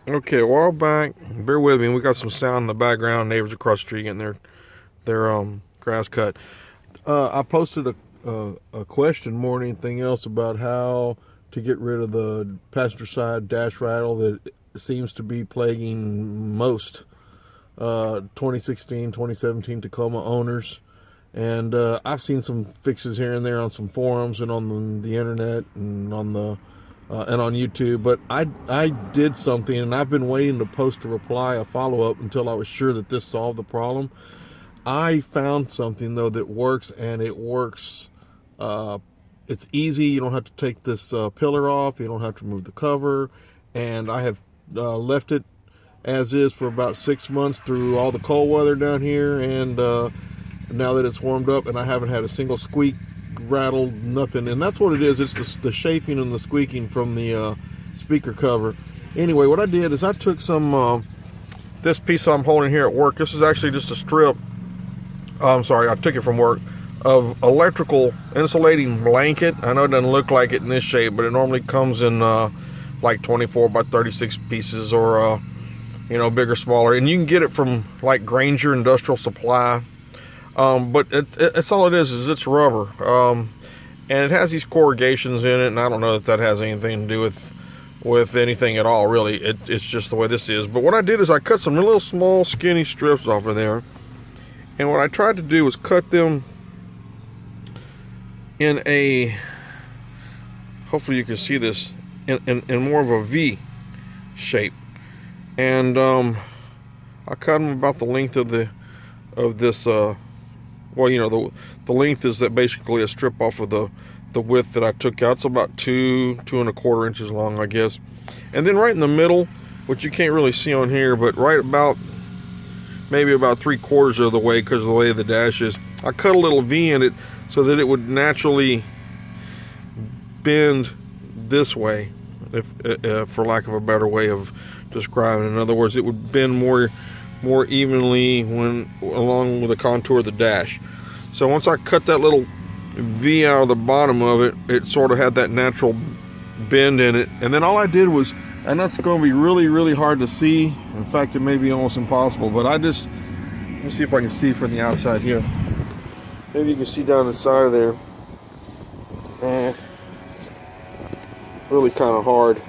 Okay, a while back, bear with me. We got some sound in the background. Neighbors across the street getting their grass cut. I posted a question more than anything else about how to get rid of the passenger side dash rattle that seems to be plaguing most 2016, 2017 Tacoma owners. And I've seen some fixes here and there on some forums and on the internet and on YouTube. But I did something, and I've been waiting to post a reply, a follow up, until I was sure that this solved the problem. I found something though that works, and it works. It's easy. You don't have to take this pillar off. You don't have to remove the cover, and I have left it as is for about 6 months through all the cold weather down here, and now that it's warmed up, and I haven't had a single squeak, rattle, nothing. And that's what it is. It's the chafing and the squeaking from the speaker cover. Anyway, what I did is I took some this piece I'm holding here at work. This is actually just a strip. I'm sorry, I took it from work, of electrical insulating blanket. I know it doesn't look like it in this shape, but it normally comes in like 24 by 36 pieces, or bigger, smaller. And you can get it from like Granger Industrial Supply. But it's all it is it's rubber. And it has these corrugations in it, and I don't know that has anything to do with anything at all, really. It's just the way this is. But what I did is I cut some little small skinny strips off of there. And what I tried to do was cut them in a, hopefully you can see this, in more of a V shape. And I cut them about the length of this, the length is that basically a strip off of the width that I took out. It's about 2.25 inches long, I guess. And then right in the middle, which you can't really see on here, but right about maybe about 3/4 of the way, because of the way the dash is, I cut a little V in it so that it would naturally bend this way, if for lack of a better way of describing it. In other words, it would bend more evenly when along with the contour of the dash. So once I cut that little V out of the bottom of it, it sort of had that natural bend in it. And then all I did was, and that's going to be really, really hard to see. In fact, it may be almost impossible, but let me see if I can see from the outside here. Maybe you can see down the side of there. Really kind of hard.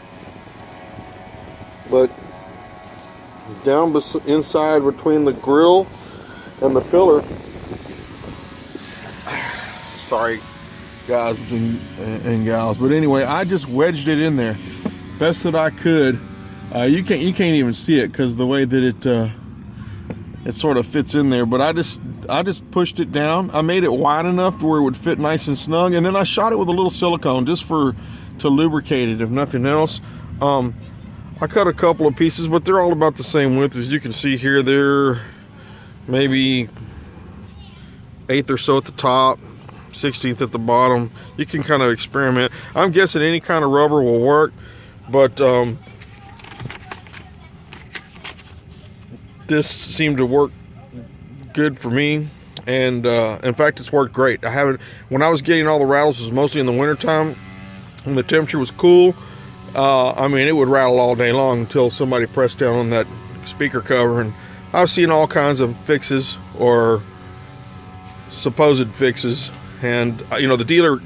But down inside between the grill and the pillar, sorry guys and gals, but anyway, I just wedged it in there best that I could. You can't even see it because the way that it sort of fits in there, but I just pushed it down. I made it wide enough to where it would fit nice and snug, and then I shot it with a little silicone just to lubricate it, if nothing else. I cut a couple of pieces, but they're all about the same width. As you can see here, they're maybe 1/8 or so at the top, 1/16 at the bottom. You can kind of experiment. I'm guessing any kind of rubber will work, but this seemed to work good for me. And in fact, it's worked great. When I was getting all the rattles, it was mostly in the wintertime when the temperature was cool. I mean, it would rattle all day long until somebody pressed down on that speaker cover. And I've seen all kinds of fixes, or supposed fixes, and the dealer,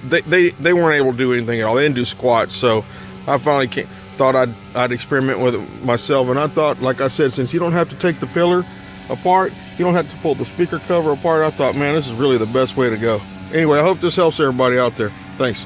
they weren't able to do anything at all. They didn't do squat. So I finally thought I'd experiment with it myself. And I thought, like I said, since you don't have to take the pillar apart, you don't have to pull the speaker cover apart, I thought, man, this is really the best way to go. Anyway, I hope this helps everybody out there. Thanks.